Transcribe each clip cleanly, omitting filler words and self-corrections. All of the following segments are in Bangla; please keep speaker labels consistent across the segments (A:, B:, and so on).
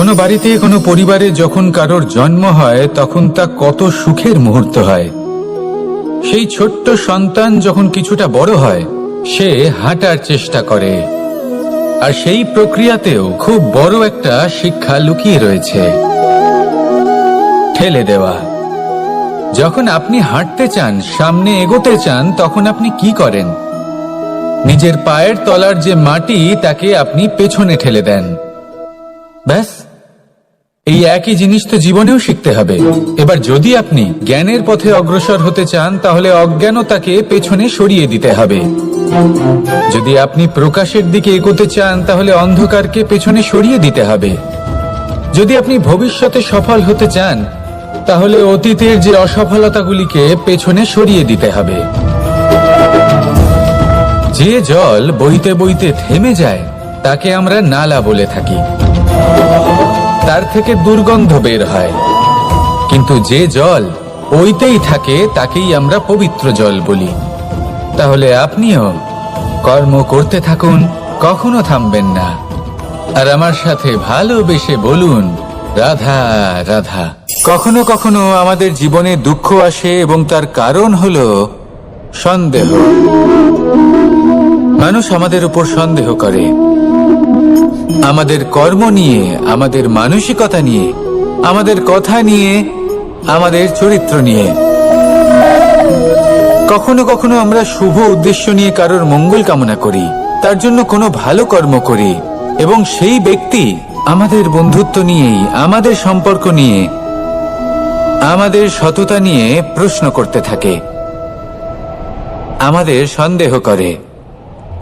A: কোনো বাড়িতে কোনো পরিবারে যখন কারোর জন্ম হয় তখন তা কত সুখের মুহূর্ত হয়। সেই ছোট্ট সন্তান যখন কিছুটা বড় হয় সে হাঁটার চেষ্টা করে, আর সেই প্রক্রিয়াতেও খুব বড় একটা শিক্ষা লুকিয়ে রয়েছে, ঠেলে দেওয়া। যখন আপনি হাঁটতে চান, সামনে এগোতে চান, তখন আপনি কি করেন? নিজের পায়ের তলার যে মাটি তাকে আপনি পেছনে ঠেলে দেন। ব্যাস, এই একই জিনিস তো জীবনেও শিখতে হবে। এবার যদি আপনি জ্ঞানের পথে অগ্রসর হতে চান তাহলে অজ্ঞানতাকে পেছনে সরিয়ে দিতে হবে। যদি আপনি প্রকাশের দিকে এগোতে চান তাহলে অন্ধকারকে পেছনে সরিয়ে দিতে হবে। যদি আপনি ভবিষ্যতে সফল হতে চান তাহলে অতীতের যে অসফলতাগুলিকে পেছনে সরিয়ে দিতে হবে। যে জল বইতে বইতে থেমে যায় তাকে আমরা নালা বলে থাকি, তার থেকে দুর্গন্ধ বের হয়। কিন্তু যে জল বইতেই থাকে তাকেই আমরা পবিত্র জল বলি। তাহলে আপনিও কর্ম করতে থাকুন, কখনো থামবেন না। আর আমার সাথে ভালোবেসে বলুন, রাধা রাধা। কখনো কখনো আমাদের জীবনে দুঃখ আসে এবং তার কারণ হলো সন্দেহ। মানুষ আমাদের উপর সন্দেহ করে, আমাদের কর্ম নিয়ে, আমাদের মানসিকতা নিয়ে, আমাদের কথা নিয়ে, আমাদের চরিত্র নিয়ে। কখনো কখনো আমরা শুভ উদ্দেশ্য নিয়ে কারোর মঙ্গল কামনা করি, তার জন্য কোনো ভালো কর্ম করি, এবং সেই ব্যক্তি আমাদের বন্ধুত্ব নিয়েই, আমাদের সম্পর্ক নিয়ে, আমাদের সততা নিয়ে প্রশ্ন করতে থাকে, আমাদের সন্দেহ করে।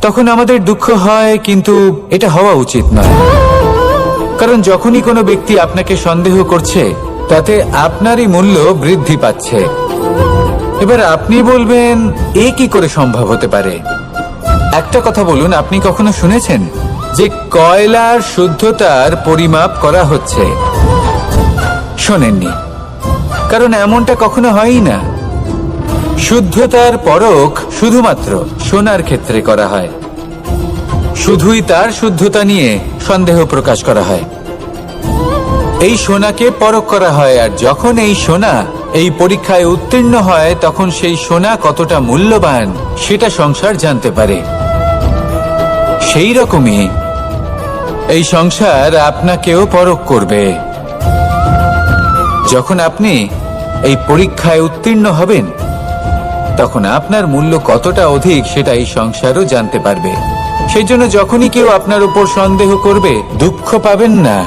A: তখন আমাদের দুঃখ হয়, কিন্তু এটা হওয়া উচিত নয়। কারণ যখনই কোনো ব্যক্তি আপনাকে সন্দেহ করছে তাতে আপনারই মূল্য বৃদ্ধি পাচ্ছে। এবার আপনি বলবেন, এ কি করে সম্ভব হতে পারে? একটা কথা বলুন, আপনি কখনো শুনেছেন যে কয়লার শুদ্ধতার পরিমাপ করা হচ্ছে? শোনেননি, কারণ এমনটা কখনো হয়ই না। শুদ্ধতার পরখ শুধুমাত্র সোনার ক্ষেত্রে করা হয়, শুধুই তার শুদ্ধতা নিয়ে সন্দেহ প্রকাশ করা হয়। এই সোনাকে পরখ করা হয়, আর যখন এই সোনা এই পরীক্ষায় উত্তীর্ণ হয় তখন সেই সোনা কতটা মূল্যবান সেটা সংসার জানতে পারে। সেই রকমই এই সংসার আপনাকেও পরখ করবে। যখন আপনি এই পরীক্ষায় উত্তীর্ণ হবেন তখন আপনার মূল্য কতটা অধিক সেটা এই সংসারও জানতে পারবে। সেই জন্য যখনই কেউ আপনার উপর সন্দেহ করবে, দুঃখ পাবেন না।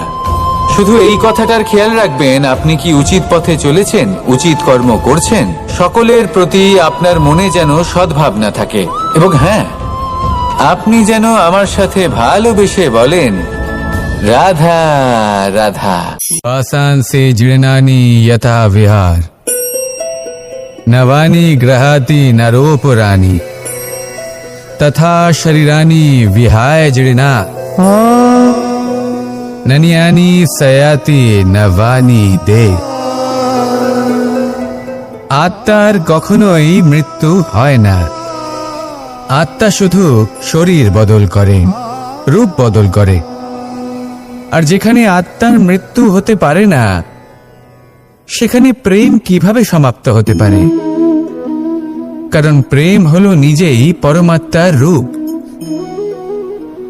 A: শুধু এই কথাটার খেয়াল রাখবেন, আপনি কি উচিত পথে চলেছেন, উচিত কর্ম করছেন। সকলের প্রতি আপনার মনে যেন সদ্ভাবনা থাকে, এবং হ্যাঁ, আপনি যেন আমার সাথে ভালোবেসে বলেন, রাধা রাধা। পাষাণ সে জীর্ণানি যথা বিহার, নবানি গ্রহাতি নরোপরানি, তথা শরীরানি বিহায় জীর্ণা, ননিয়ানি সয়াতি নবানি দে। আত্মার কখনোই মৃত্যু হয় না। আত্মা শুধু শরীর বদল করে, রূপ বদল করে। আর যেখানে আত্মার মৃত্যু হতে পারে না সেখানে প্রেম কিভাবে সমাপ্ত হতে পারে? কারণ প্রেম হলো নিজেই পরমাত্মার রূপ।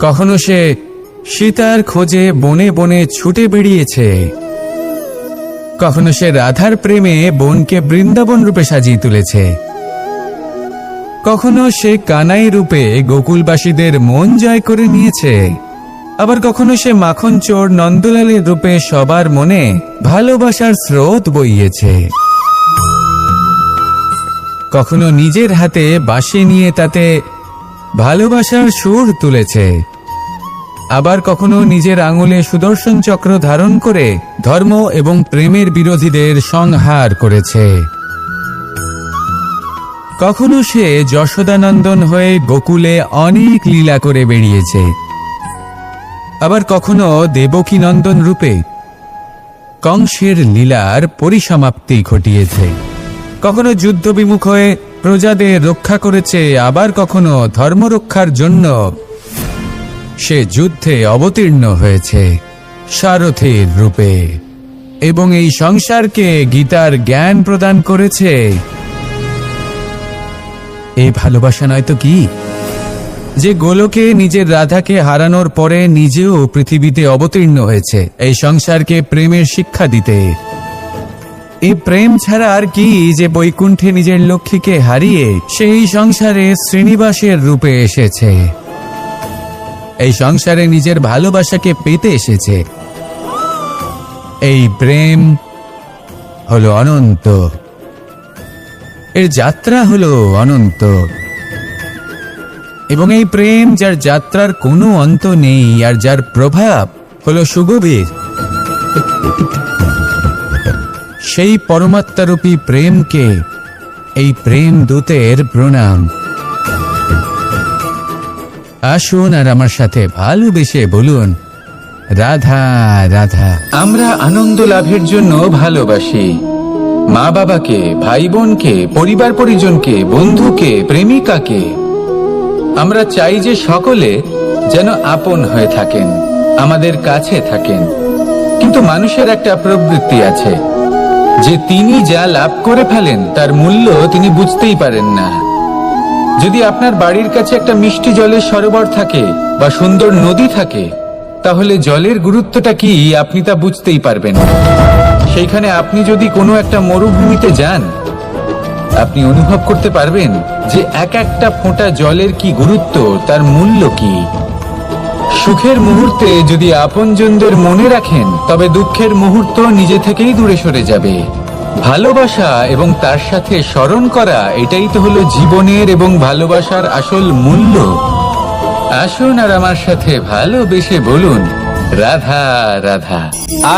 A: কখনো সে সীতার খোঁজে বনে বনে ছুটে বেরিয়েছে, কখনো সে রাধার প্রেমে বনকে বৃন্দাবন রূপে সাজিয়ে তুলেছে, কখনো সে কানাই রূপে গোকুলবাসীদের মন জয় করে নিয়েছে, আবার কখনো সে মাখন চোর নন্দলালের রূপে সবার মনে ভালোবাসার স্রোত বইয়েছে। কখনো নিজের হাতে বাঁশি নিয়ে তাতে ভালোবাসার সুর তুলেছে, আবার কখনো নিজের আঙুলে সুদর্শন চক্র ধারণ করে ধর্ম এবং প্রেমের বিরোধীদের সংহার করেছে। কখনো সে যশোদানন্দন হয়ে গোকুলে অনেক লীলা করে বেরিয়েছে, আবার কখনো দেবকী নন্দন রূপে কংসের লীলার পরিসমাপ্তি ঘটিয়েছে। কখনো যুদ্ধ বিমুখ হয়ে প্রজাদের রক্ষা করেছে, আবার কখনো ধর্ম রক্ষার জন্য সে যুদ্ধে অবতীর্ণ হয়েছে।
B: সারথীর রূপে, এবং এই সংসারকে গীতার জ্ঞান প্রদান করেছে। এই ভালোবাসা নয় তো কি, যে গোলকে নিজের রাধাকে হারানোর পরে নিজেও পৃথিবীতে অবতীর্ণ হয়েছে এই সংসারকে প্রেমের শিক্ষা দিতে। এই প্রেম ছাড়া আর কি, যে বৈকুণ্ঠে নিজের লক্ষ্মীকে হারিয়ে সেই সংসারে শ্রীনিবাসের রূপে এসেছে, এই সংসারে নিজের ভালোবাসাকে পেতে এসেছে। এই প্রেম হলো অনন্ত, এর যাত্রা হলো অনন্ত, এবং এই প্রেম যার যাত্রার কোনো অন্ত নেই আর যার প্রভাব হলো সুগভীর, সেই পরমাত্মারূপী প্রেমকে এই প্রেম দূতের প্রণাম। আসুন আর আমার সাথে ভালোবেসে বলুন, রাধা রাধা।
A: আমরা আনন্দ লাভের জন্য ভালোবাসি মা বাবাকে, ভাই বোনকে, পরিবার পরিজনকে, বন্ধুকে, প্রেমিকাকে। আমরা চাই যে সকলে যেন আপন হয়ে থাকেন, আমাদের কাছে থাকেন। কিন্তু মানুষের একটা প্রবৃত্তি আছে যে তিনি যা লাভ করে ফেলেন তার মূল্য তিনি বুঝতেই পারেন না। যদি আপনার বাড়ির কাছে একটা মিষ্টি জলের সরোবর থাকে বা সুন্দর নদী থাকে, তাহলে জলের গুরুত্বটা কি আপনি তা বুঝতেই পারবেন না। সেইখানে আপনি যদি কোনো একটা মরুভূমিতে যান, আপনি অনুভব করতে পারবেন যে এক একটা ফোঁটা জলের কি গুরুত্ব, তার মূল্য কি। সুখের মুহূর্তে যদি আপনজনদের মনে রাখেন, তবে দুঃখের মুহূর্ত নিজে থেকেই দূরে সরে যাবে। ভালোবাসা এবং তার সাথে স্মরণ করা, এটাই তো হলো জীবনের এবং ভালোবাসার আসল মূল্য। আসুন আর আমার সাথে ভালোবেসে বলুন, রাধা রাধা।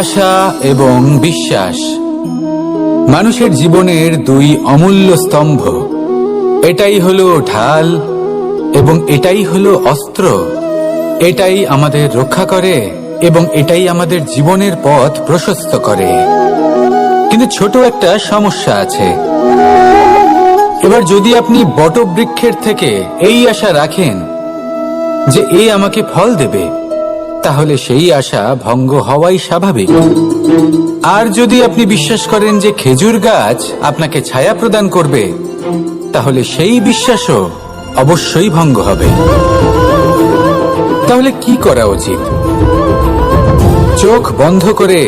A: আশা এবং বিশ্বাস মানুষের জীবনের দুই অমূল্য স্তম্ভ। এটাই হলো ঢাল এবং এটাই হলো অস্ত্র। এটাই আমাদের রক্ষা করে এবং এটাই আমাদের জীবনের পথ প্রশস্ত করে। কিন্তু ছোট একটা সমস্যা আছে। এবার যদি আপনি বটবৃক্ষের থেকে এই আশা রাখেন যে এ আমাকে ফল দেবে, তাহলে সেই আশা ভঙ্গ হওয়াই স্বাভাবিক। আর যদি আপনি বিশ্বাস করেন যে খেজুর গাছ আপনাকে ছায়া প্রদান করবে, তাহলে সেই বিশ্বাসও অবশ্যই ভঙ্গ হবে। তাহলে কি করা উচিত? চোখ বন্ধ করে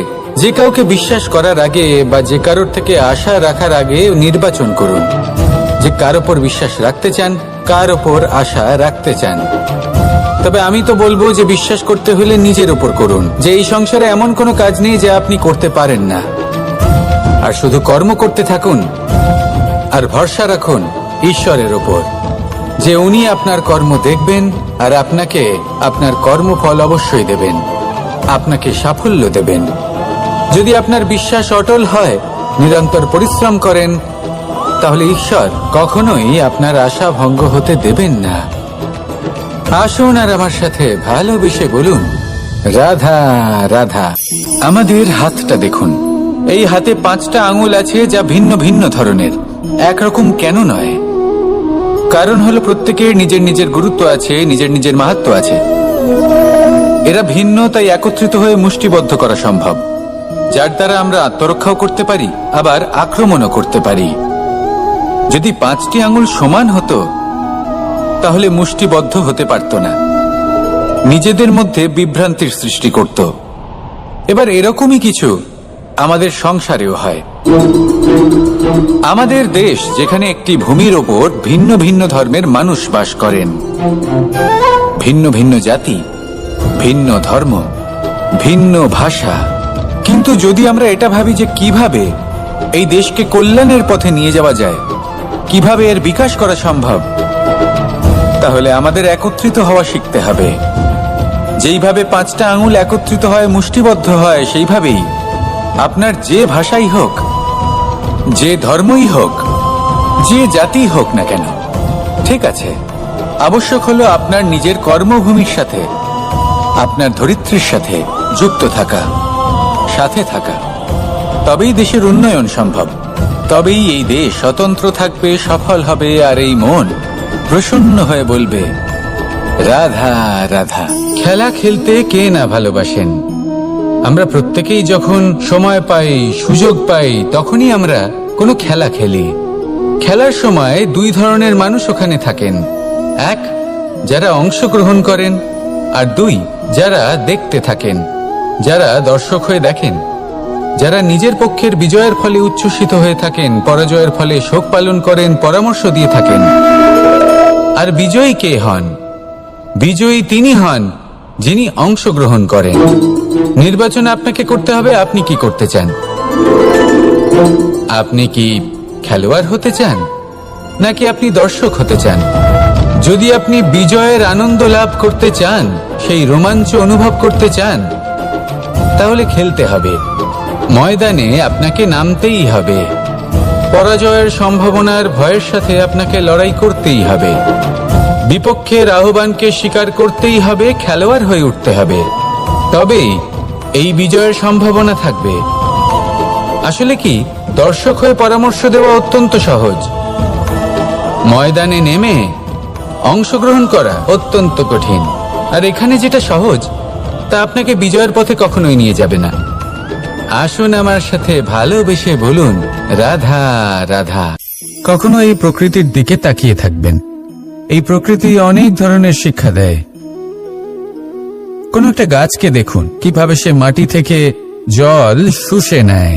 A: যে কাউকে বিশ্বাস করার আগে বা যে কারোর থেকে আশা রাখার আগে নির্বাচন করুন যে কার ওপর বিশ্বাস রাখতে চান, কার ওপর আশা রাখতে চান। তবে আমি তো বলবো যে বিশ্বাস করতে হলে নিজের উপর করুন, যে এই সংসারে এমন কোনো কাজ নেই যা আপনি করতে পারেন না। আর শুধু কর্ম করতে থাকুন আর ভরসা রাখুন ঈশ্বরের ওপর, যে উনি আপনার কর্ম দেখবেন আর আপনাকে আপনার কর্মফল অবশ্যই দেবেন, আপনাকে সাফল্য দেবেন। যদি আপনার বিশ্বাস অটল হয়, নিরন্তর পরিশ্রম করেন, তাহলে ঈশ্বর কখনোই আপনার আশা ভঙ্গ হতে দেবেন না। আসুন আর আমার সাথে ভালোবেসে বলুন, রাধা রাধা। আমাদের হাতটা দেখুন, এই হাতে 5টা আঙুল আছে যা ভিন্ন ভিন্ন ধরনের, একরকম কেন নয়? কারণ হলো প্রত্যেকের নিজের নিজের গুরুত্ব আছে, নিজের নিজের মাহাত্ম্য আছে। এরা ভিন্ন, তাই একত্রিত হয়ে মুষ্টিবদ্ধ করা সম্ভব, যার দ্বারা আমরা আত্মরক্ষাও করতে পারি, আবার আক্রমণও করতে পারি। যদি 5টি আঙুল সমান হতো, তাহলে মুষ্টিবদ্ধ হতে পারত না, নিজেদের মধ্যে বিভ্রান্তির সৃষ্টি করত। এবার এরকমই কিছু আমাদের সংসারেও হয়। আমাদের দেশ, যেখানে একটি ভূমির ওপর ভিন্ন ভিন্ন ধর্মের মানুষ বাস করেন, ভিন্ন ভিন্ন জাতি, ভিন্ন ধর্ম, ভিন্ন ভাষা। কিন্তু যদি আমরা এটা ভাবি যে কিভাবে এই দেশকে কল্যাণের পথে নিয়ে যাওয়া যায়, কিভাবে এর বিকাশ করা সম্ভব, তাহলে আমাদের একত্রিত হওয়া শিখতে হবে। যেইভাবে 5টা আঙুল একত্রিত হয়, মুষ্টিবদ্ধ হয়, সেইভাবেই আপনার যে ভাষাই হোক, যে ধর্মই হোক, যে জাতি হোক না কেন, ঠিক আছে, আবশ্যক হলো আপনার নিজের কর্মভূমির সাথে, আপনার ধরিত্রীর সাথে যুক্ত থাকা, সাথে থাকা। তবেই দেশের উন্নয়ন সম্ভব, তবেই এই দেশ স্বতন্ত্র থাকবে, সফল হবে, আর এই মন প্রসন্ন হয়ে বলবে, রাধা রাধা। খেলা খেলতে কে না ভালোবাসেন, আমরা প্রত্যেকেই যখন সময় পাই, সুযোগ পাই, তখনই আমরা কোনো খেলা খেলি। খেলার সময় দুই ধরনের মানুষ ওখানে থাকেন। এক, যারা অংশগ্রহণ করেন, আর দুই, যারা দেখতে থাকেন, যারা দর্শক হয়ে দেখেন, যারা নিজের পক্ষের বিজয়ের ফলে উচ্ছ্বসিত হয়ে থাকেন, পরাজয়ের ফলে শোক পালন করেন, পরামর্শ দিয়ে থাকেন। আর বিজয়ী কে হন? বিজয়ী তিনি হন যিনি অংশগ্রহণ করেন। নির্বাচন আপনাকে করতে হবে, আপনি কি করতে চান? আপনি কি খেলোয়াড় হতে চান, নাকি আপনি দর্শক হতে চান? যদি আপনি বিজয়ের আনন্দ লাভ করতে চান, সেই রোমাঞ্চ অনুভব করতে চান, তাহলে খেলতে হবে। ময়দানে আপনাকে নামতেই হবে। পরাজয়ের সম্ভাবনার ভয়ের সাথে আপনাকে লড়াই করতেই হবে। বিপক্ষের আহ্বানকে স্বীকার করতেই হবে, খেলোয়াড় হয়ে উঠতে হবে। তবেই এই বিজয়ের সম্ভাবনা থাকবে। আসলে কি, দর্শক হয়ে পরামর্শ দেওয়া অত্যন্ত সহজ। ময়দানে নেমে অংশগ্রহণ করা অত্যন্ত কঠিন। আর এখানে যেটা সহজ, তা আপনাকে বিজয়ের পথে কখনোই নিয়ে যাবে না। আসুন আমার সাথে ভালোবেসে বলুন, রাধা রাধা।
B: কখনো এই প্রকৃতির দিকে তাকিয়ে থাকবেন। এই প্রকৃতি অনেক ধরনের শিক্ষা দেয়। কোন একটা গাছকে দেখুন, কিভাবে সে মাটি থেকে জল শুষে নেয়।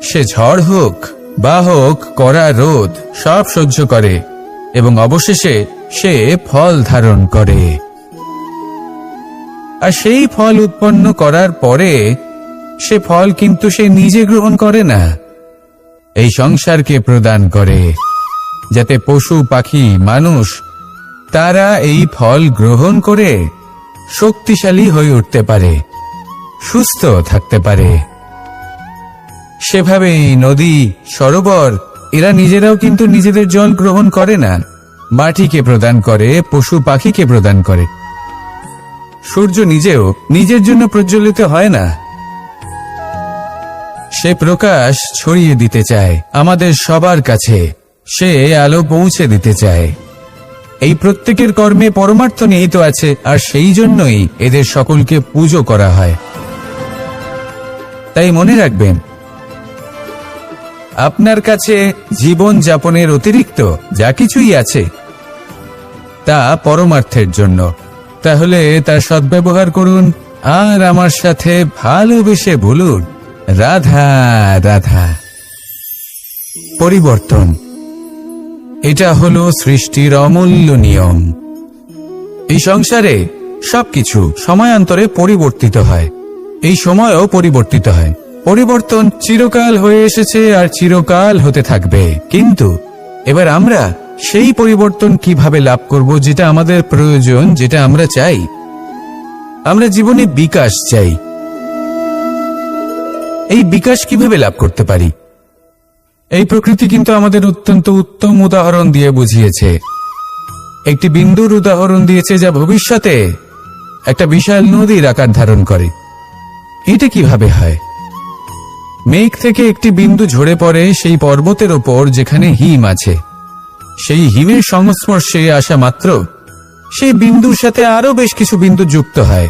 B: সে ঝড় হোক বা হোক কড়া রোদ, সব সহ্য করে এবং অবশেষে সে ফল ধারণ করে। আর সেই ফল উৎপন্ন করার পরে সে ফল কিন্তু সে নিজে গ্রহণ করে না, এই সংসারকে প্রদান করে, যাতে পশু পাখি মানুষ তারা এই ফল গ্রহণ করে শক্তিশালী হয়ে উঠতে পারে, সুস্থ থাকতে পারে। সেভাবেই নদী, সরোবর এরা নিজেরাও কিন্তু নিজেদের জল গ্রহণ করে না, মাটিকে প্রদান করে, পশু পাখিকে প্রদান করে। সূর্য নিজেও নিজের জন্য প্রজ্বলিত হয় না, সে প্রকাশ ছড়িয়ে দিতে চায় আমাদের সবার কাছে, সে আলো পৌঁছে দিতে চায়। এই প্রত্যেকের কর্মে পরমার্থ নিহিত আছে, আর সেই জন্যই এদের সকলকে পুজো করা হয়। তাই মনে রাখবেন, আপনার কাছে জীবন যাপনের অতিরিক্ত যা কিছুই আছে তা পরমার্থের জন্য। তাহলে তার সদ্ব্যবহার করুন আর আমার সাথে ভালোবেসে বলুন, রাধা রাধা। পরিবর্তন, এটা হলো সৃষ্টির অমূল্য নিয়ম। এই সংসারে সবকিছু সময়ান্তরে পরিবর্তিত হয়, এই সময়ও পরিবর্তিত হয়। পরিবর্তন চিরকাল হয়ে এসেছে আর চিরকাল হতে থাকবে। কিন্তু এবার আমরা সেই পরিবর্তন কিভাবে লাভ করব, যেটা আমাদের প্রয়োজন, যেটা আমরা চাই। আমরা জীবনে বিকাশ চাই। এই বিকাশ কিভাবে লাভ করতে পারি? এই প্রকৃতি কিন্তু আমাদের অত্যন্ত উত্তম উদাহরণ দিয়ে বুঝিয়েছে। একটি বিন্দুর উদাহরণ দিয়েছে, যা ভবিষ্যতে একটা বিশাল নদীর আকার ধারণ করে। এটা কিভাবে হয়? মেঘ থেকে একটি বিন্দু ঝরে পড়ে সেই পর্বতের ওপর যেখানে হিম আছে। সেই হিমের সংস্পর্শে আসা মাত্র সেই বিন্দুর সাথে আরো বেশ কিছু বিন্দু যুক্ত হয়।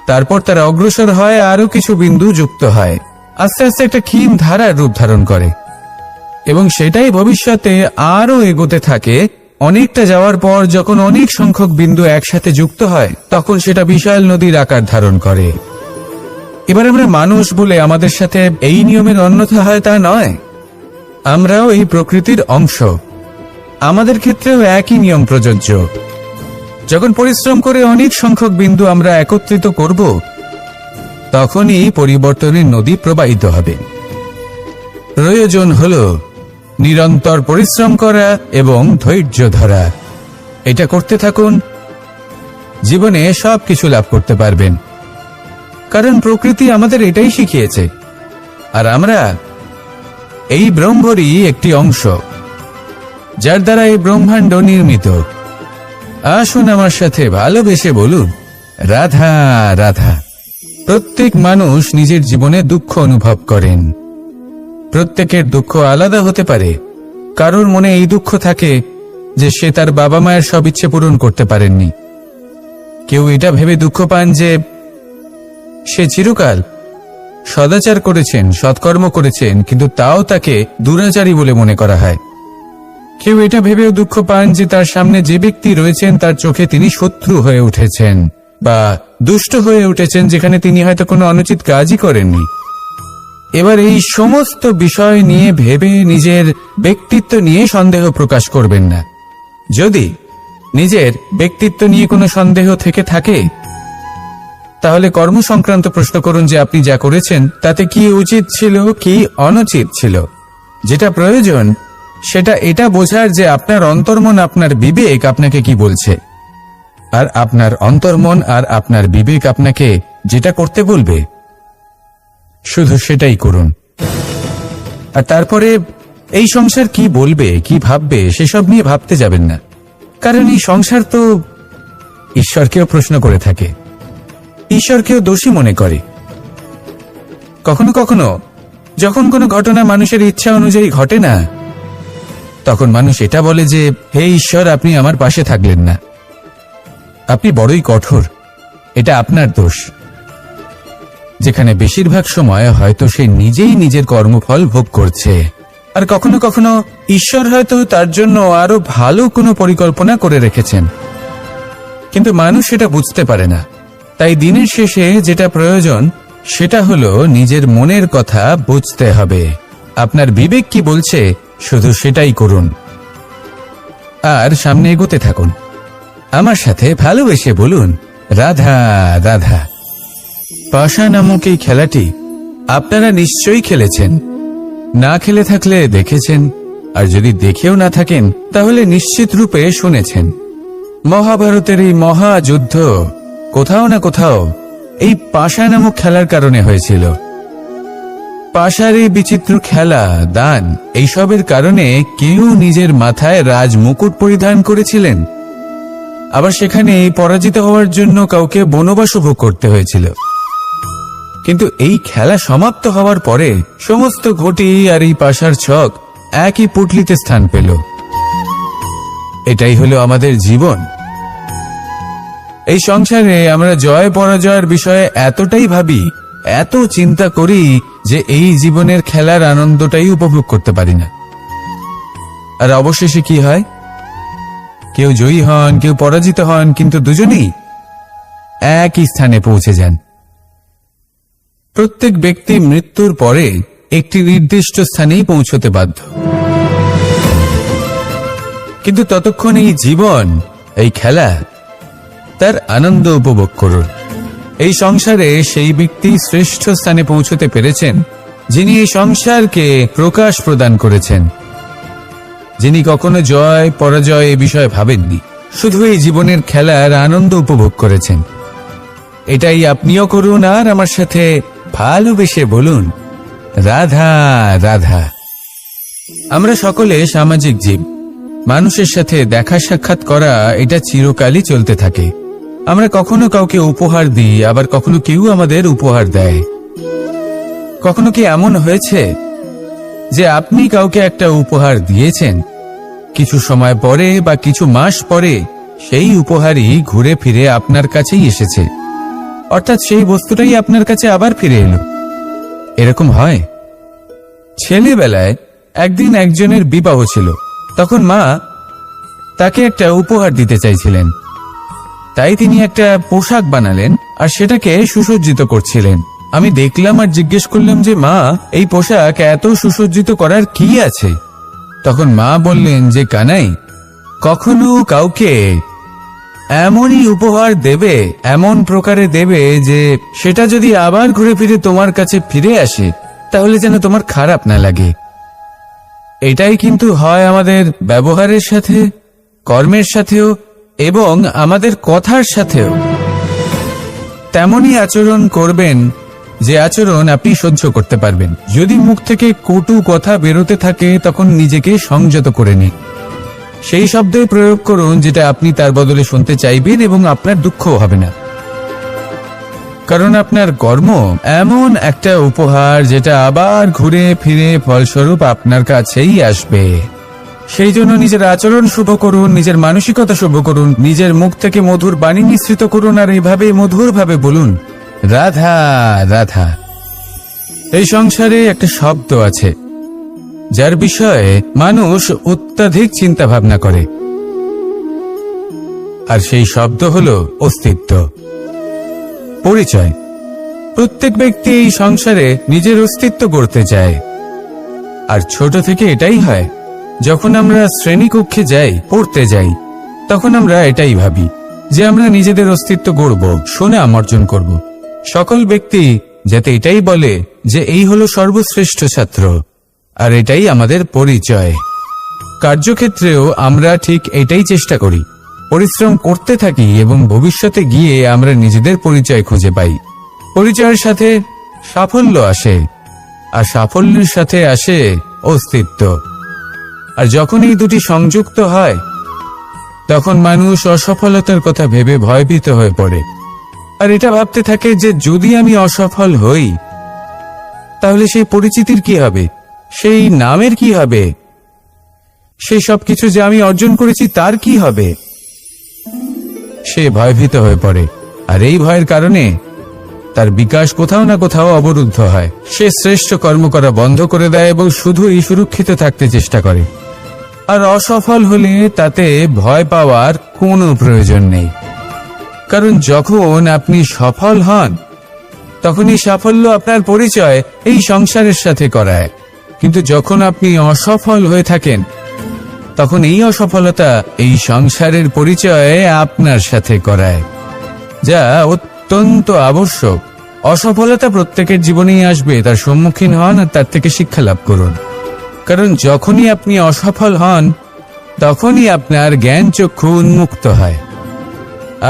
B: তারপর তারা অগ্রসর হয়, আরো কিছু বিন্দু যুক্ত হয়, আস্তে আস্তে একটা ক্ষীণ ধারার রূপ ধারণ করে। এবং সেটাই ভবিষ্যতে আরো এগোতে থাকে। অনেকটা যাওয়ার পর যখন অনেক সংখ্যক বিন্দু একসাথে যুক্ত হয়, তখন সেটা বিশাল নদীর আকার ধারণ করে। এবার আমরা মানুষ বলে আমাদের সাথে এই নিয়মের অন্যথা হয় তা নয়। আমরাও এই প্রকৃতির অংশ, আমাদের ক্ষেত্রেও একই নিয়ম প্রযোজ্য। যখন পরিশ্রম করে অনেক সংখ্যক বিন্দু আমরা একত্রিত করব, তখনই পরিবর্তনের নদী প্রবাহিত হবে। প্রয়োজন হলো নিরন্তর পরিশ্রম করা এবং ধৈর্য ধরা। এটা করতে থাকুন, জীবনে সবকিছু লাভ করতে পারবেন। কারণ প্রকৃতি আমাদের এটাই শিখিয়েছে, আর আমরা এই ব্রহ্মরই একটি অংশ, যার দ্বারা এই ব্রহ্মাণ্ড নির্মিত। আসুন আমার সাথে ভালোবেসে বলুন, রাধা রাধা। প্রত্যেক মানুষ নিজের জীবনে দুঃখ অনুভব করেন। প্রত্যেকের দুঃখ আলাদা হতে পারে। কারোর মনে এই দুঃখ থাকে যে সে তার বাবা মায়ের সব ইচ্ছে পূরণ করতে পারেননি। কেউ এটা ভেবে দুঃখ পান যে সে চিরকাল সদাচার করেছেন, সৎকর্ম করেছেন, কিন্তু তাও তাকে দুরাচারী বলে মনে করা হয়। কেউ এটা ভেবেও দুঃখ পান যে তার সামনে যে ব্যক্তি রয়েছেন তার চোখে তিনি শত্রু হয়ে উঠেছেন বা দুষ্ট হয়ে উঠেছেন, যেখানে তিনি হয়তো কোনো অনুচিত কাজই করেননি। এবার এই সমস্ত বিষয় নিয়ে ভেবে নিজের ব্যক্তিত্ব নিয়ে সন্দেহ প্রকাশ করবেন না। যদি নিজের ব্যক্তিত্ব নিয়ে কোনো সন্দেহ থেকে থাকে, তাহলে কর্ম সংক্রান্ত প্রশ্ন করুন যে আপনি যা করেছেন তাতে কি উচিত ছিল, কি অনুচিত ছিল। যেটা প্রয়োজন সেটা এটা বোঝার যে আপনার অন্তর্মন, আপনার বিবেক আপনাকে কি বলছে, আর আপনার অন্তর্মন আর আপনার বিবেক আপনাকে যেটা করতে বলবে শুধু সেটাই করুন। আর তারপরে এই সংসার কি বলবে, কি ভাববে সেসব নিয়ে ভাবতে যাবেন না, কারণ এই সংসার তো ঈশ্বরকেও প্রশ্ন করে থাকে, ঈশ্বরকেও দোষী মনে করে। কখনো কখনো যখন কোনো ঘটনা মানুষের ইচ্ছা অনুযায়ী ঘটে না, তখন মানুষ এটা বলে যে হে ঈশ্বর, আপনি আমার পাশে থাকলেন না, আপনি বড়ই কঠোর, এটা আপনার দোষ। যেখানে বেশিরভাগ সময় হয়তো সে নিজেই নিজের কর্মফল ভোগ করছে, আর কখনো কখনো ঈশ্বর হয়তো তার জন্য আরো ভালো কোনো পরিকল্পনা করে রেখেছেন, কিন্তু মানুষ সেটা বুঝতে পারে না। তাই দিনের শেষে যেটা প্রয়োজন সেটা হলো নিজের মনের কথা বুঝতে হবে। আপনার বিবেক কি বলছে শুধু সেটাই করুন, আর সামনে এগোতে থাকুন। আমার সাথে ভালোবেসে বলুন, রাধা রাধা। পাশা নামক এই খেলাটি আপনারা নিশ্চয়ই খেলেছেন, না খেলে থাকলে দেখেছেন, আর যদি দেখেও না থাকেন তাহলে নিশ্চিত রূপে শুনেছেন। মহাভারতের এই মহাযুদ্ধ কোথাও না কোথাও এই পাশা নামক খেলার কারণে হয়েছিল। পাশার এই বিচিত্র খেলা, দান, এইসবের কারণে কেউ নিজের মাথায় রাজ মুকুট পরিধান করেছিলেন, আবার সেখানে পরাজিত হওয়ার জন্য কাউকে বনবাসও ভোগ করতে হয়েছিল। কিন্তু এই খেলা সমাপ্ত হওয়ার পরে সমস্ত ঘটি আর এই পাশার ছক একই পুটলিতে স্থান পেল। এটাই হলো আমাদের জীবন। এই সংসারে আমরা জয় পরাজয়ের বিষয়ে এতটাই ভাবি, এত চিন্তা করি যে এই জীবনের খেলার আনন্দটাই উপভোগ করতে পারি না। আর অবশেষে কি হয়? কেউ জয়ী হন, কেউ পরাজিত হন, কিন্তু দুজনেই একই স্থানে পৌঁছে যান। প্রত্যেক ব্যক্তি মৃত্যুর পরে একটি নির্দিষ্ট স্থানেই পৌঁছতে বাধ্য, কিন্তু ততক্ষণ এই জীবন, এই খেলা, তার আনন্দ উপভোগ করুন। এই সংসারে সেই ব্যক্তি শ্রেষ্ঠ স্থানে পৌঁছতে পেরেছেন যিনি এই সংসারকে প্রকাশ প্রদান করেছেন, যিনি কখনো জয় পরাজয় এ বিষয়ে ভাবেননি, শুধু এই জীবনের খেলার আনন্দ উপভোগ করেছেন। এটাই আপনিও করুন, আর আমার সাথে ভালোবেসে বলুন, রাধা রাধা। আমরা সকলে সামাজিক জীব। মানুষের সাথে দেখা সাক্ষাৎ করা এটা চিরকালই চলতে থাকে। আমরা কখনো কাউকে উপহার দিই, আবার কখনো কেউ আমাদের উপহার দেয়। কখনো কি এমন হয়েছে যে আপনি কাউকে একটা উপহার দিয়েছেন, কিছু সময় পরে বা কিছু মাস পরে সেই উপহারই ঘুরে ফিরে আপনার কাছেই এসেছে, অর্থাৎ সেই বস্তুটাই আপনার কাছে আবার ফিরে এলো? এরকম হয়। ছেলেবেলায় একদিন একজনের বিবাহ ছিল, তখন মা তাকে একটা উপহার দিতে চাইছিলেন, তাই তিনি একটা পোশাক বানালেন আর সেটাকে সুসজ্জিত করছিলেন। আমি দেখলাম আর জিজ্ঞেস করলাম যে মা, এই পোশাক এত সুসজ্জিত করার কি আছে? তখন মা বললেন যে কানাই, কখনো কাউকে এমনই উপহার দেবে, এমন প্রকারে দেবে যে সেটা যদি আবার ঘুরে ফিরে তোমার কাছে ফিরে আসে তাহলে যেন তোমার খারাপ না লাগে। এটাই কিন্তু হয় আমাদের ব্যবহারের সাথে, কর্মের সাথেও এবং আমাদের কথার সাথেও। তেমনই আচরণ করবেন যে আচরণ আপনি সহ্য করতে পারবেন। যদি মুখ থেকে কটু কথা বেরোতে থাকে তখন নিজেকে সংযত করে নিন। সেই শব্দই প্রয়োগ করুন যেটা আপনি তার বদলে শুনতে চাইবেন, এবং আপনার দুঃখও হবে না, কারণ আপনার কর্ম এমন একটা উপহার যেটা আবার ঘুরে ফিরে ফলস্বরূপ আপনার কাছেই আসবে। সেই জন্য নিজের আচরণ শুভ করুন, নিজের মানসিকতা শুভ করুন, নিজের মুখ থেকে মধুর বাণী নিঃসৃত করুন, আর এইভাবে মধুরভাবে বলুন, রাধা রাধা। এই সংসারে একটা শব্দ আছে যার বিষয়ে মানুষ অত্যাধিক চিন্তা ভাবনা করে, আর সেই শব্দ হলো অস্তিত্ব, পরিচয়। প্রত্যেক ব্যক্তি এই সংসারে নিজের অস্তিত্ব গড়তে চায়, আর ছোট থেকে এটাই হয়। যখন আমরা শ্রেণীকক্ষে যাই, পড়তে যাই, তখন আমরা এটাই ভাবি যে আমরা নিজেদের অস্তিত্ব গড়ব, সুনাম অর্জন করব। সকল ব্যক্তি যাতে এটাই বলে যে এই হলো সর্বশ্রেষ্ঠ ছাত্র, আর এটাই আমাদের পরিচয়। কার্যক্ষেত্রেও আমরা ঠিক এটাই চেষ্টা করি, পরিশ্রম করতে থাকি এবং ভবিষ্যতে গিয়ে আমরা নিজেদের পরিচয় খুঁজে পাই। পরিচয়ের সাথে সাফল্য আসে, আর সাফল্যের সাথে আসে অস্তিত্ব। আর যখন এই দুটি সংযুক্ত হয়, তখন মানুষ অসফলতার কথা ভেবে ভয়ভীত হয়ে পড়ে, আর এটা ভাবতে থাকে যে যদি আমি অসফল হই তাহলে সেই পরিচিতির কি হবে, সেই নামের কি হবে, সেই সবকিছু যে আমি অর্জন করেছি তার কি হবে। সে ভয়ভীত হয়ে পড়ে, আর এই ভয়ের কারণে তার বিকাশ কোথাও না কোথাও অবরুদ্ধ হয়। সে শ্রেষ্ঠ কর্ম করা বন্ধ করে দেয় এবং শুধুই সুরক্ষিত থাকতে চেষ্টা করে। আর অসফল হলে তাতে ভয় পাওয়ার কোনো প্রয়োজন নেই, কারণ যখন আপনি সফল হন তখন এই সাফল্য আপনার পরিচয় এই সংসারের সাথে করায়। কিন্তু যখন আপনি অসফল হয়ে থাকেন তখন এই অসফলতা এই সংসারের পরিচয় আপনার সাথে করায়, যা অত্যন্ত আবশ্যক। অসফলতা প্রত্যেকের জীবনেই আসবে, তার সম্মুখীন হন আর তার থেকে শিক্ষা লাভ করুন। কারণ যখনই আপনি অসফল হন তখনই আপনার জ্ঞান চক্ষু উন্মুক্ত হয়।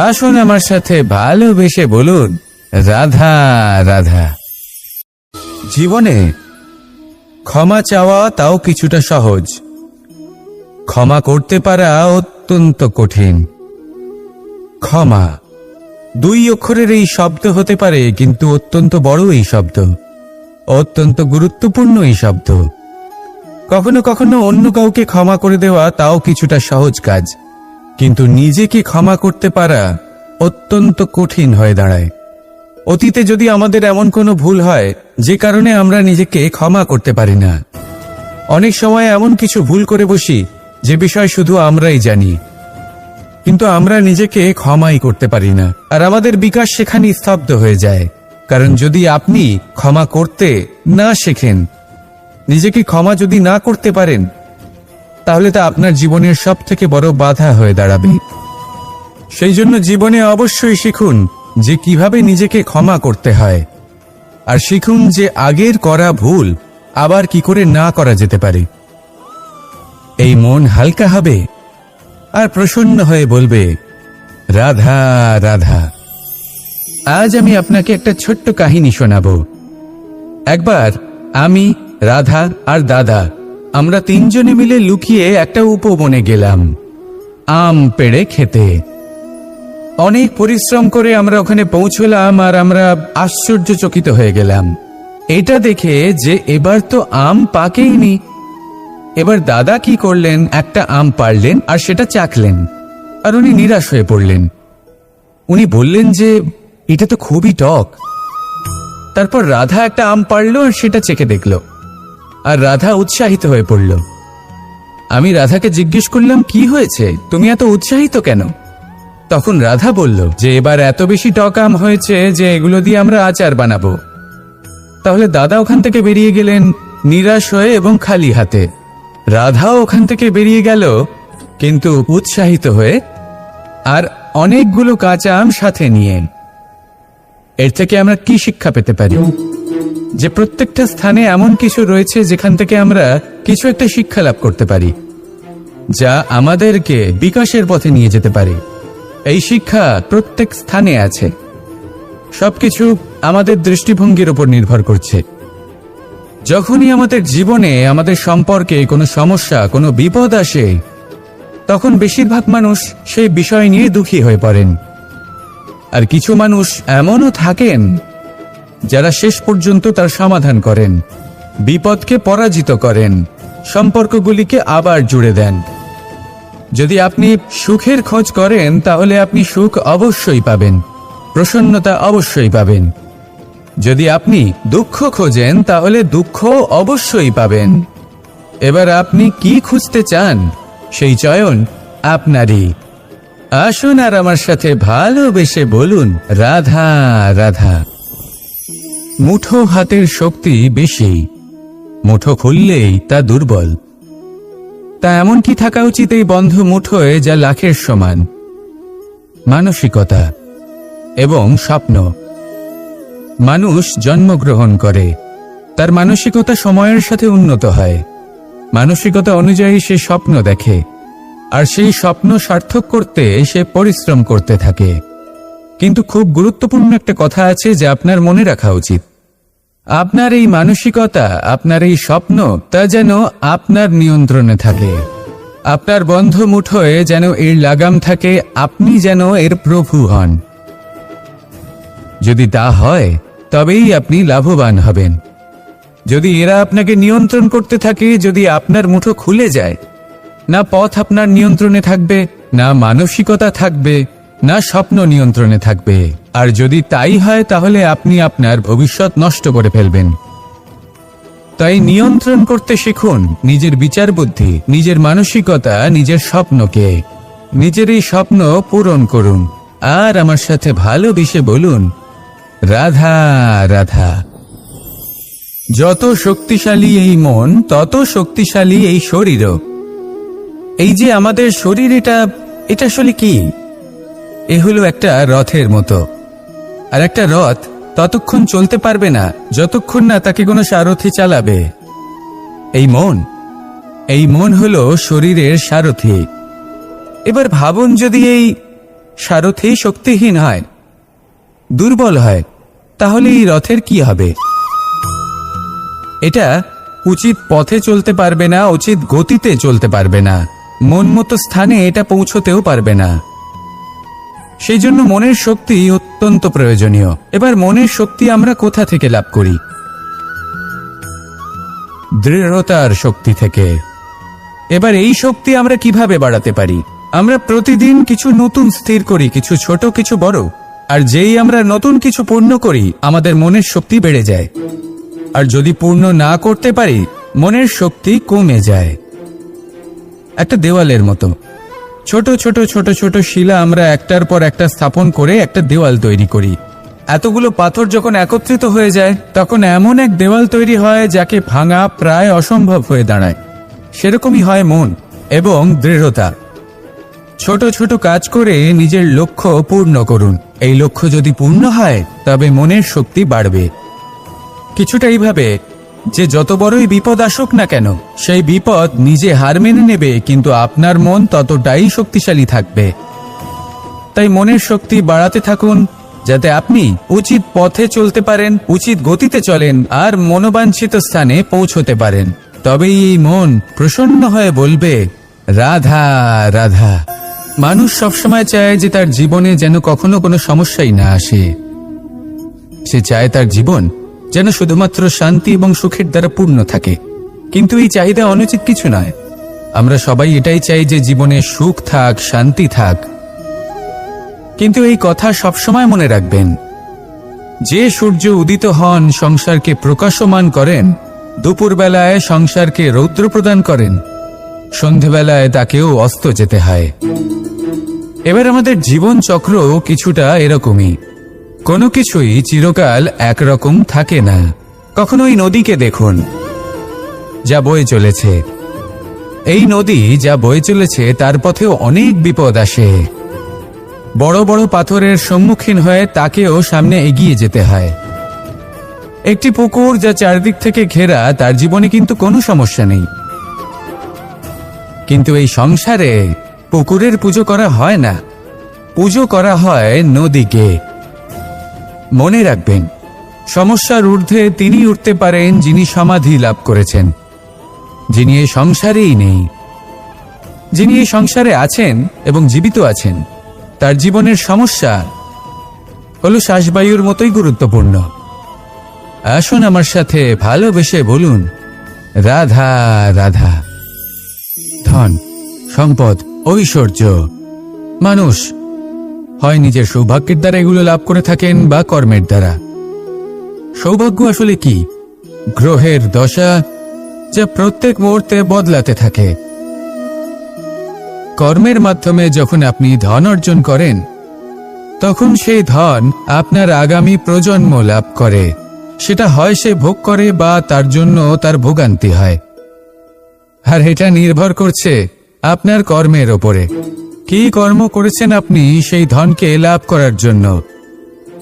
B: আসুন আমার সাথে ভালোবেসে বলুন, রাধা রাধা। জীবনে ক্ষমা চাওয়া তাও কিছুটা সহজ, ক্ষমা করতে পারা অত্যন্ত কঠিন। ক্ষমা দুই অক্ষরের এই শব্দ হতে পারে, কিন্তু অত্যন্ত বড় এই শব্দ, অত্যন্ত গুরুত্বপূর্ণ এই শব্দ। কখনো কখনো অন্য কাউকে ক্ষমা করে দেওয়া তাও কিছুটা সহজ কাজ, কিন্তু নিজেকে ক্ষমা করতে পারা অত্যন্ত কঠিন হয়ে দাঁড়ায়। অতীতে যদি আমাদের এমন কোনো ভুল হয় যে কারণে আমরা নিজেকে ক্ষমা করতে পারি না, অনেক সময় এমন কিছু ভুল করে বসি যে বিষয় শুধু আমরাই জানি, কিন্তু আমরা নিজেকে ক্ষমাই করতে পারি না, আর আমাদের বিকাশ সেখানে স্তব্ধ হয়ে যায়। কারণ যদি আপনি ক্ষমা করতে না শেখেন, নিজেকে ক্ষমা যদি না করতে পারেন, তাহলে তা আপনার জীবনের সব থেকে বড় বাধা হয়ে দাঁড়াবে। সেই জন্য জীবনে অবশ্যই শিখুন যে কিভাবে নিজেকে ক্ষমা করতে হয়, আর শিখুন যে আগের করা ভুল আবার কি করে না করা যেতে পারে। এই মন হালকা হবে আর প্রসন্ন হয়ে বলবে, রাধা রাধা। আজ আমি আপনাকে একটা ছোট্ট কাহিনী শোনাবো। একবার আমি, রাধা আর দাদা, আমরা তিনজনে মিলে লুকিয়ে একটা উপবনে গেলাম আম পেড়ে খেতে। অনেক পরিশ্রম করে আমরা ওখানে পৌঁছলাম, আর আমরা আশ্চর্যচকিত হয়ে গেলাম এটা দেখে যে এবার তো আম পাকেইনি। এবার দাদা কি করলেন, একটা আম পাড়লেন আর সেটা চাখলেন, আর উনি নিরাশ হয়ে পড়লেন। উনি বললেন যে এটা তো খুবই টক। তারপর রাধা একটা আম পাড়ল আর সেটা চেখে দেখল, আর রাধা উৎসাহিত হয়ে পড়ল। আমি রাধাকে জিজ্ঞেস করলাম, কি হয়েছে, তুমি এত উৎসাহিত কেন? তখন রাধা বলল যে এবার এত বেশি টক আম হয়েছে যে এগুলো দিয়ে আমরা আচার বানাবো। তাহলে দাদা ওখান থেকে বেরিয়ে গেলেন নিরাশ হয়ে এবং খালি হাতে। রাধাও ওখান থেকে বেরিয়ে গেল কিন্তু উৎসাহিত হয়ে, আর অনেকগুলো কাঁচা আম সাথে নিয়ে। এর থেকে আমরা কি শিক্ষা পেতে পারি? যে প্রত্যেকটা স্থানে এমন কিছু রয়েছে যেখান থেকে আমরা কিছু একটা শিক্ষা লাভ করতে পারি, যা আমাদেরকে বিকাশের পথে নিয়ে যেতে পারে। এই শিক্ষা প্রত্যেক স্থানে আছে। সবকিছু আমাদের দৃষ্টিভঙ্গির উপর নির্ভর করছে। যখনই আমাদের জীবনে, আমাদের সম্পর্কে কোনো সমস্যা, কোনো বিপদ আসে, তখন বেশিরভাগ মানুষ সেই বিষয় নিয়ে দুঃখী হয়ে পড়েন। আর কিছু মানুষ এমনও থাকেন যারা শেষ পর্যন্ত তার সমাধান করেন, বিপদকে পরাজিত করেন, সম্পর্কগুলিকে আবার জুড়ে দেন। যদি আপনি সুখের খোঁজ করেন তাহলে আপনি সুখ অবশ্যই পাবেন, প্রসন্নতা অবশ্যই পাবেন। যদি আপনি দুঃখ খোঁজেন তাহলে দুঃখ অবশ্যই পাবেন। এবার আপনি কি খুঁজতে চান সেই চয়ন আপনারই। আসুন আর আমার সাথে ভালোবেসে বলুন, রাধা রাধা। মুঠো হাতের শক্তি বেশি, মুঠো খুললেই তা দুর্বল। তা এমন কি থাকা উচিত এই বন্ধ মুঠোয় যা লাখের সমান? মানসিকতা এবং স্বপ্ন। মানুষ জন্মগ্রহণ করে, তার মানসিকতা সময়ের সাথে উন্নত হয়। মানসিকতা অনুযায়ী সে স্বপ্ন দেখে, আর সেই স্বপ্ন সার্থক করতে সে পরিশ্রম করতে থাকে। কিন্তু খুব গুরুত্বপূর্ণ একটা কথা আছে যা আপনার মনে রাখা উচিত। আপনার এই মানসিকতা, আপনার এই স্বপ্ন, তা যেন আপনার নিয়ন্ত্রণে থাকে। আপনার বন্ধ মুঠোয় যেন এর লাগাম থাকে, আপনি যেন এর প্রভু হন। যদি তা হয় তবেই আপনি লাভবান হবেন। যদি এরা আপনাকে নিয়ন্ত্রণ করতে থাকে, যদি আপনার মুঠো খুলে যায়, না পথ আপনার নিয়ন্ত্রণে থাকবে, না মানসিকতা থাকবে, না স্বপ্ন নিয়ন্ত্রণে থাকবে। আর যদি তাই হয় তাহলে আপনি আপনার ভবিষ্যৎ নষ্ট করে ফেলবেন। তাই নিয়ন্ত্রণ করতে শিখুন নিজের বিচার বুদ্ধি, নিজের মানসিকতা, নিজের স্বপ্নকে। নিজের এই স্বপ্ন পূরণ করুন আর আমার সাথে ভালোবেসে বলুন, রাধা রাধা। যত শক্তিশালী এই মন, তত শক্তিশালী এই শরীরও। এই যে আমাদের শরীর, এটা আসলে কি? এ হলো একটা রথের মতো। আর একটা রথ ততক্ষণ চলতে পারবে না যতক্ষণ না তাকে কোনো সারথি চালাবে। এই মন হলো শরীরের সারথি। এবার ভাবুন, যদি এই সারথি শক্তিহীন হয়, দুর্বল হয়, তাহলে এই রথের কি হবে? এটা উচিত পথে চলতে পারবে না, উচিত গতিতে চলতে পারবে না, মন মতো স্থানে এটা পৌঁছতেও পারবে না। সেই জন্য মনের শক্তি অত্যন্ত প্রয়োজনীয়। এবার মনের শক্তি আমরা কোথা থেকে লাভ করি? দৃঢ়তার শক্তি থেকে। এবার এই শক্তি আমরা কিভাবে বাড়াতে পারি? আমরা প্রতিদিন কিছু নতুন স্থির করি, কিছু ছোট কিছু বড়। আর যেই আমরা নতুন কিছু পূর্ণ করি, আমাদের মনের শক্তি বেড়ে যায়। আর যদি পূর্ণ না করতে পারি, মনের শক্তি কমে যায়। একটা দেওয়ালের মতো ছোট ছোট ছোট ছোট শিলা আমরা একটার পর একটা স্থাপন করে একটা দেওয়াল তৈরি করি। এতগুলো পাথর যখন একত্রিত হয়ে যায়, তখন এমন এক দেওয়াল তৈরি হয় যাকে ভাঙা প্রায় অসম্ভব হয়ে দাঁড়ায়। সেরকমই হয় মন এবং দৃঢ়তা। ছোট ছোট কাজ করে নিজের লক্ষ্য পূর্ণ করুন। এই লক্ষ্য যদি পূর্ণ হয়, তবে মনের শক্তি বাড়বে। কিছুটা এইভাবে যে যত বড়ই বিপদ আসুক না কেন, সেই বিপদ নিজে হার মেনে নেবে, কিন্তু আপনার মন ততটাই শক্তিশালী থাকবে। তাই মনের শক্তি বাড়াতে থাকুন, যাতে আপনি উচিত পথে চলতে পারেন, উচিত গতিতে চলেন আর মনোবাঞ্ছিত স্থানে পৌঁছতে পারেন। তবেই এই মন প্রসন্ন হয়ে বলবে, রাধা রাধা। মানুষ সবসময় চায় যে তার জীবনে যেন কখনো কোনো সমস্যাই না আসে। সে চায় তার জীবন যেন শুধুমাত্র শান্তি এবং সুখের দ্বারা পূর্ণ থাকে। কিন্তু এই চাহিদা অনুচিত কিছু নয়। আমরা সবাই এটাই চাই যে জীবনে সুখ থাক, শান্তি থাক। কিন্তু এই কথা সবসময় মনে রাখবেন, যে সূর্য উদিত হন সংসারকে প্রকাশমান করেন, দুপুরবেলায় সংসারকে রৌদ্র প্রদান করেন, সন্ধেবেলায় তাকেও অস্ত যেতে হয়। এবার আমাদের জীবন চক্র কিছুটা এরকমই। কোনো কিছুই চিরকাল একরকম থাকে না। কখনো এই নদীকে দেখুন, যা বয়ে চলেছে। এই নদী যা বয়ে চলেছে, তার পথেও অনেক বিপদ আসে। বড় বড় পাথরের সম্মুখীন হয়ে তাকেও সামনে এগিয়ে যেতে হয়। একটি পুকুর যা চারদিক থেকে ঘেরা, তার জীবনে কিন্তু কোনো সমস্যা নেই। কিন্তু এই সংসারে পুকুরের পুজো করা হয় না, পুজো করা হয় নদীকে। মনে রাখবেন, সমস্যার ঊর্ধ্বে তিনি উঠতে পারেন যিনি সমাধি লাভ করেছেন, যিনি এই সংসারেই নেই। যিনি এই সংসারে আছেন এবং জীবিত আছেন, তার জীবনের সমস্যা হলো শ্বাসবায়ুর মতোই গুরুত্বপূর্ণ। আসুন আমার সাথে ভালোবেসে বলুন, রাধা রাধা। ধন, সম্পদ, ঐশ্বর্য, মানুষ হয় নিজের সৌভাগ্যের দ্বারা এগুলো লাভ করে থাকেন বা কর্মের দ্বারা। সৌভাগ্য আসলে কি? গ্রহের দশা যা প্রত্যেক মুহূর্তে বদলাতে থাকে। কর্মের মাধ্যমে যখন আপনি ধন অর্জন করেন, তখন সেই ধন আপনার আগামী প্রজন্ম লাভ করে। সেটা হয় সে ভোগ করে বা তার জন্য তার ভোগান্তি হয়। আর এটা নির্ভর করছে আপনার কর্মের ওপরে। কি কর্ম করেছেন আপনি সেই ধনকে লাভ করার জন্য?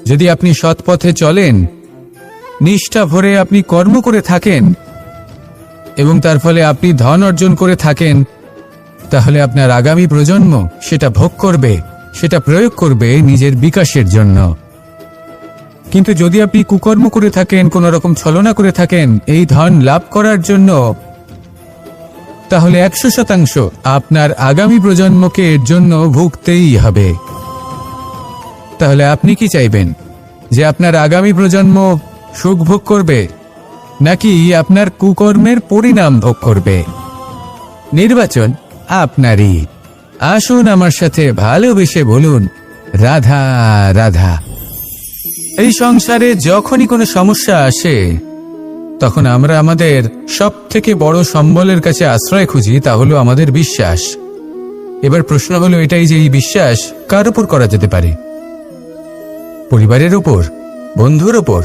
B: যদি আপনি সৎ পথে চলেন, নিষ্ঠা ভরে আপনি কর্ম করে থাকেন এবং তার ফলে আপনি ধন অর্জন করে থাকেন, তাহলে আপনার আগামী প্রজন্ম সেটা ভোগ করবে, সেটা প্রয়োগ করবে নিজের বিকাশের জন্য। কিন্তু যদি আপনি কুকর্ম করে থাকেন, কোনো রকম ছলনা করে থাকেন এই ধন লাভ করার জন্য, তাহলে 100% আপনার আগামী প্রজন্মকে এর জন্য ভুগতেই হবে। তাহলে আপনি কি চাইবেন? যে আপনার আগামী প্রজন্ম সুখ ভোগ করবে, নাকি আপনার কুকর্মের পরিণাম ভোগ করবে? নির্বাচন আপনারই। আসুন আমার সাথে ভালোবেসে বলুন, রাধা রাধা। এই সংসারে যখনই কোনো সমস্যা আসে, তখন আমরা আমাদের সব থেকে বড় সম্বলের কাছে আশ্রয় খুঁজি, তা হলো আমাদের বিশ্বাস। এবার প্রশ্ন হলো এটাই যে এই বিশ্বাস কার উপর করা যেতে পারে? পরিবারের উপর, বন্ধুর উপর,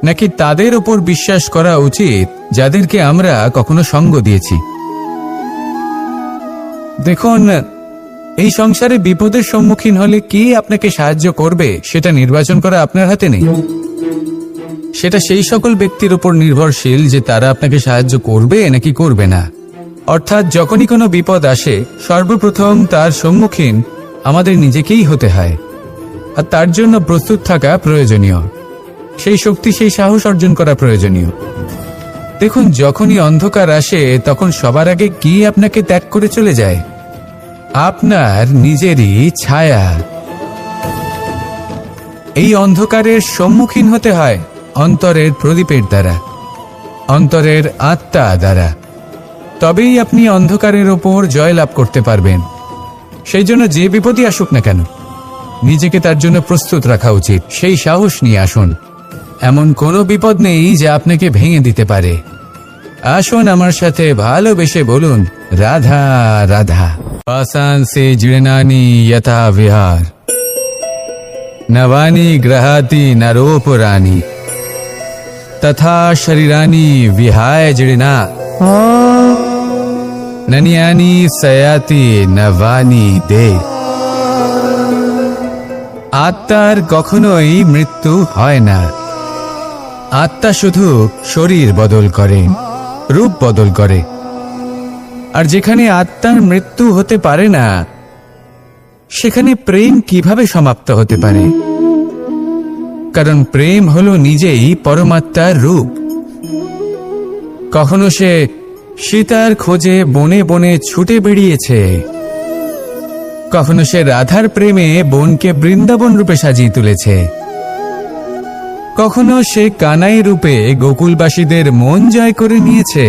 B: নাকি তাদের উপর বিশ্বাস করা উচিত যাদেরকে আমরা কখনো সঙ্গ দিয়েছি? দেখুন, এই সংসারে বিপদের সম্মুখীন হলে কি আপনাকে সাহায্য করবে সেটা নির্বাচন করা আপনার হাতে নেই। সেটা সেই সকল ব্যক্তির উপর নির্ভরশীল যে তারা আপনাকে সাহায্য করবে নাকি করবে না। অর্থাৎ যখনই কোনো বিপদ আসে, সর্বপ্রথম তার সম্মুখীন আমাদের নিজেকেই হতে হয়, আর তার জন্য প্রস্তুত থাকা প্রয়োজনীয়। সেই শক্তি, সেই সাহস অর্জন করা প্রয়োজনীয়। দেখুন, যখনই অন্ধকার আসে তখন সবার আগে কি আপনাকে ত্যাগ করে চলে যায়? আপনার নিজেরই ছায়া। এই অন্ধকারের সম্মুখীন হতে হয় অন্তরের প্রদীপের দ্বারা, অন্তরের আত্মা দ্বারা। তবেই আপনি অন্ধকারের ওপর জয়লাভ করতে পারবেন। সেই জন্য যে বিপদই আসুক না কেন, নিজেকে তার জন্য প্রস্তুত রাখা উচিত। সেই সাহস নিয়ে আসুন। এমন কোনো বিপদ নেই যা আপনাকে ভেঙে দিতে পারে। আসুন আমার সাথে ভালোবেসে বলুন, রাধা রাধা। পাষাণ সে জীর্ণানি যথা বিহার, নবানি গ্রহাতি নরোপরানি, তথা শরীরানি বিহায় জীর্ণা, ননিয়ানি সয়াতি নবানি দে। আত্মার কখনোই মৃত্যু হয় না। আত্মা শুধু শরীর বদল করে, রূপ বদল করে। আর যেখানে আত্মার মৃত্যু হতে পারে না, সেখানে প্রেম কিভাবে সমাপ্ত হতে পারে? কারণ প্রেম হলো নিজেই পরমাত্মার রূপ। কখনো সে সীতার খোঁজে বনে বনে ছুটে বেরিয়েছে, কখনো সে রাধার প্রেমে বনকে বৃন্দাবন রূপে সাজিয়ে তুলেছে, কখনো সে কানাই রূপে গোকুলবাসীদের মন জয় করে নিয়েছে,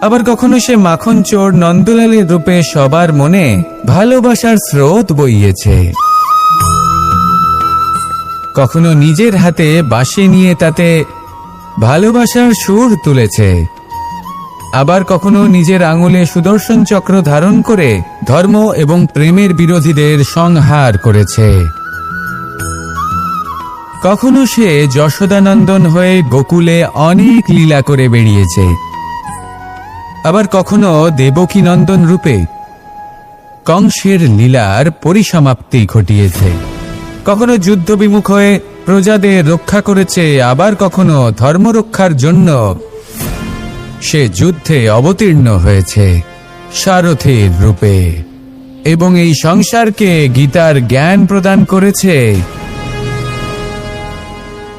B: আবার কখনো সে মাখন চোর নন্দলালের রূপে সবার মনে ভালোবাসার স্রোত বইয়েছে। কখনো নিজের হাতে বাঁশি নিয়ে তাতে ভালোবাসার সুর তুলেছে, আবার কখনো নিজের আঙুলে সুদর্শন চক্র ধারণ করে ধর্ম এবং প্রেমের বিরোধীদের সংহার করেছে। কখনো সে যশোদানন্দন হয়ে গোকুলে অনেক লীলা করে বেরিয়েছে, আবার কখনো দেবকী নন্দন রূপে কংসের লীলার পরিসমাপ্তি ঘটিয়েছে। কখনো যুদ্ধ বিমুখ হয়ে প্রজাদের রক্ষা করেছে, আবার কখনো ধর্ম রক্ষার জন্য সে যুদ্ধে অবতীর্ণ হয়েছে সারথীর রূপে, এবং এই সংসারকে গীতার জ্ঞান প্রদান করেছে।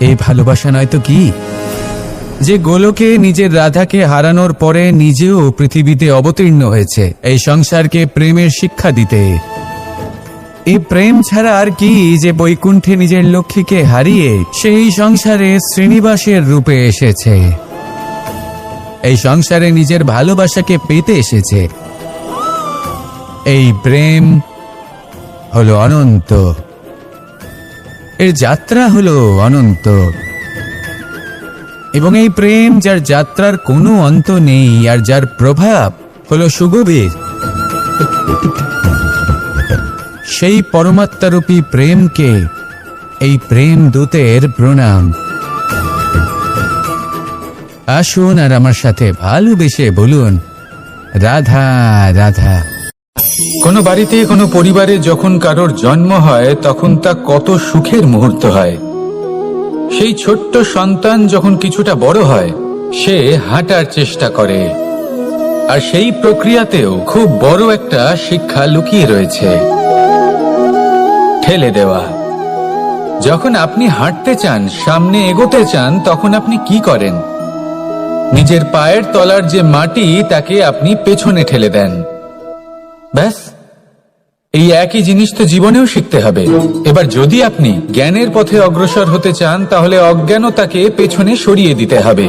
B: এই ভালোবাসা নয় তো কি? যে গোলকে নিজের রাধাকে হারানোর পরে নিজেও পৃথিবীতে অবতীর্ণ হয়েছে এই সংসারকে প্রেমের শিক্ষা দিতে। এই প্রেম ছাড়া আর কি যে বৈকুণ্ঠে নিজের লক্ষ্মীকে হারিয়ে সেই সংসারে শ্রীনিবাসের রূপে এসেছে, এই সংসারে নিজের ভালোবাসাকে পেতে এসেছে। এই প্রেম হলো অনন্ত, এর যাত্রা হলো অনন্ত, এবং এই প্রেম যার যাত্রার কোনো অন্ত নেই আর যার প্রভাব হলো সুগভীর, সেই পরমাত্মারূপী প্রেমকে এই প্রেম দূতের প্রণাম। আসুন আর আমার সাথে ভালোবেসে বলুন, রাধা রাধা।
A: কোনো বাড়িতে কোনো পরিবারে যখন কারোর জন্ম হয় তখন তা কত সুখের মুহূর্ত হয়। সেই ছোট্ট সন্তান যখন কিছুটা বড় হয় সে হাঁটার চেষ্টা করে, আর সেই প্রক্রিয়াতেও খুব বড় একটা শিক্ষা লুকিয়ে রয়েছে, ঠেলে দেওয়া। যখন আপনি হাঁটতে চান, সামনে এগোতে চান, তখন আপনি কি করেন? নিজের পায়ের তলার যে মাটি তাকে আপনি পেছনে ঠেলে দেন। ব্যাস, এই একই জিনিস তো জীবনেও শিখতে হবে। এবার যদি আপনি জ্ঞানের পথে অগ্রসর হতে চান তাহলে অজ্ঞানতাকে পেছনে সরিয়ে দিতে হবে।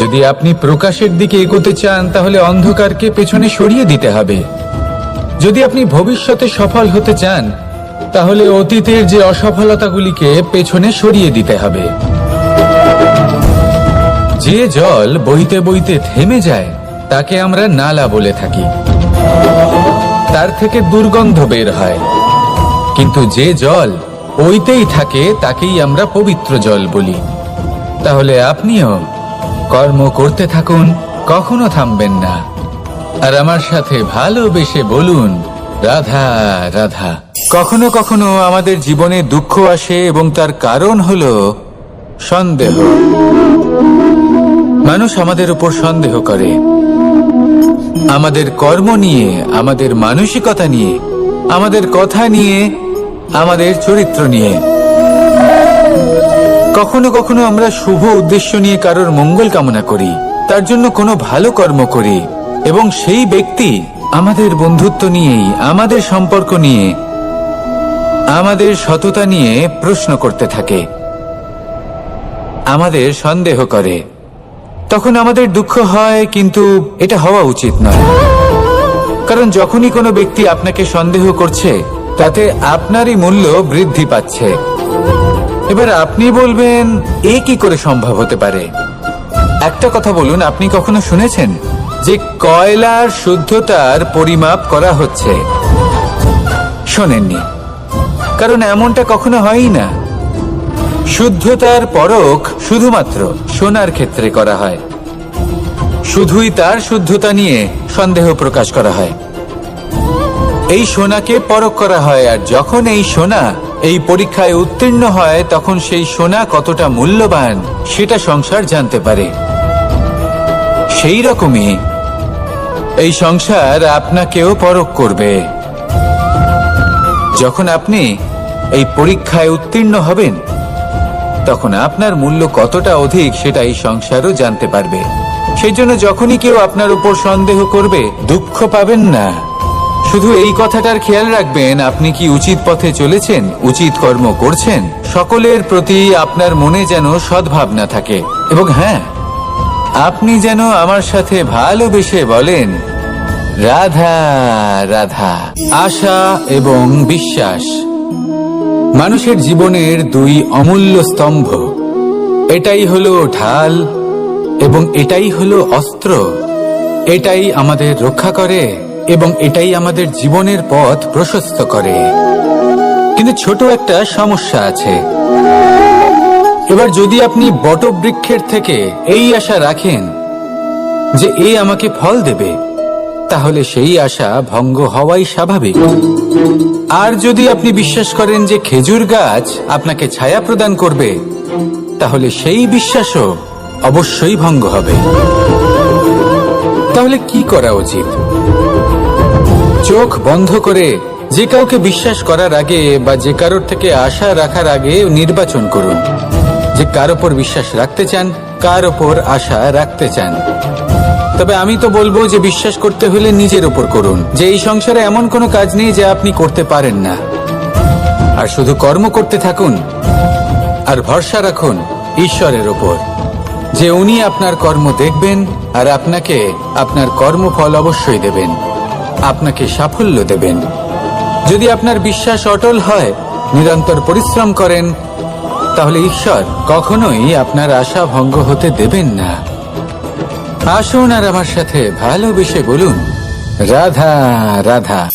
A: যদি আপনি প্রকাশের দিকে এগোতে চান তাহলে অন্ধকারকে পেছনে সরিয়ে দিতে হবে। যদি আপনি ভবিষ্যতে সফল হতে চান তাহলে অতীতের যে অসফলতাগুলিকে পেছনে সরিয়ে দিতে হবে। যে জল বইতে বইতে থেমে যায় তাকে আমরা নালা বলে থাকি, তার থেকে দুর্গন্ধ বের হয়। কিন্তু যে জল বইতেই থাকে তাকেই আমরা পবিত্র জল বলি। তাহলে আপনিও কর্ম করতে থাকুন, কখনো থামবেন না। আর আমার সাথে ভালোবেসে বলুন, রাধা রাধা। কখনো কখনো আমাদের জীবনে দুঃখ আসে এবং তার কারণ হলো সন্দেহ। মানুষ আমাদের উপর সন্দেহ করে, আমাদের কর্ম নিয়ে, আমাদের মানসিকতা নিয়ে, আমাদের কথা নিয়ে, আমাদের চরিত্র নিয়ে। কখনো কখনো আমরা শুভ উদ্দেশ্য নিয়ে কারোর মঙ্গল কামনা করি, তার জন্য কোনো ভালো কর্ম করি, এবং সেই ব্যক্তি আমাদের বন্ধুত্ব নিয়েই, আমাদের সম্পর্ক নিয়ে, আমাদের সততা নিয়ে প্রশ্ন করতে থাকে, আমাদের সন্দেহ করে। তখন আমাদের দুঃখ হয়, কিন্তু এটা হওয়া উচিত নয়। কারণ যখনই কোনো ব্যক্তি আপনাকে সন্দেহ করছে তাতে আপনারই মূল্য বৃদ্ধি পাচ্ছে। এবার আপনি বলবেন, এ কি করে সম্ভব হতে পারে? একটা কথা বলুন, আপনি কখনো শুনেছেন যে কয়লার শুদ্ধতার পরিমাপ করা হচ্ছে? শোনেননি, কারণ এমনটা কখনো হয়ই না। শুদ্ধতার পরখ শুধুমাত্র সোনার ক্ষেত্রে করা হয়, শুধুই তার শুদ্ধতা নিয়ে সন্দেহ প্রকাশ করা হয়। এই সোনাকে পরখ করা হয়, আর যখন এই সোনা এই পরীক্ষায় উত্তীর্ণ হয় তখন সেই সোনা কতটা মূল্যবান সেটা সংসার জানতে পারে। সেই রকমই এই সংসার আপনাকেও পরখ করবে। যখন আপনি এই পরীক্ষায় উত্তীর্ণ হবেন তখন আপনার মূল্য কতটা অধিক সেটা এই সংসারও জানতে পারবে। সেই জন্য যখনই কেউ আপনার উপর সন্দেহ করবে, দুঃখ পাবেন না। শুধু এই কথাটার খেয়াল রাখবেন, আপনি কি উচিত পথে চলেছেন, উচিত কর্ম করছেন। সকলের প্রতি আপনার মনে যেন সদ্ভাবনা থাকে। এবং হ্যাঁ, আপনি যেন আমার সাথে ভালোবেসে বলেন, রাধা রাধা। আশা এবং বিশ্বাস মানুষের জীবনের দুই অমূল্য স্তম্ভ। এটাই হলো ঢাল এবং এটাই হলো অস্ত্র। এটাই আমাদের রক্ষা করে এবং এটাই আমাদের জীবনের পথ প্রশস্ত করে। কিন্তু ছোট একটা সমস্যা আছে। এবার যদি আপনি বটবৃক্ষের থেকে এই আশা রাখেন যে এ আমাকে ফল দেবে, তাহলে সেই আশা ভঙ্গ হওয়াই স্বাভাবিক। আর যদি আপনি বিশ্বাস করেন যে খেজুর গাছ আপনাকে ছায়া প্রদান করবে, তাহলে সেই বিশ্বাসও অবশ্যই ভঙ্গ হবে। তাহলে কি করা উচিত? চোখ বন্ধ করে যে কাউকে বিশ্বাস করার আগে বা যে কারোর থেকে আশা রাখার আগে নির্বাচন করুন যে কার ওপর বিশ্বাস রাখতে চান, কার ওপর আশা রাখতে চান। তবে আমি তো বলবো যে বিশ্বাস করতে হলে নিজের ওপর করুন, যে এই সংসারে এমন কোনো কাজ নেই যা আপনি করতে পারেন না। আর শুধু কর্ম করতে থাকুন আর ভরসা রাখুন ঈশ্বরের ওপর, যে উনি আপনার কর্ম দেখবেন আর আপনাকে আপনার কর্মফল অবশ্যই দেবেন, আপনাকে সাফল্য দেবেন। যদি আপনার বিশ্বাস অটল হয় নিরন্তর পরিশ্রম করেন, তাহলে ঈশ্বর কখনোই আপনার আশা ভঙ্গ হতে দেবেন না। আসুন আর আমার সাথে ভালোবেসে বলুন, রাধা রাধা।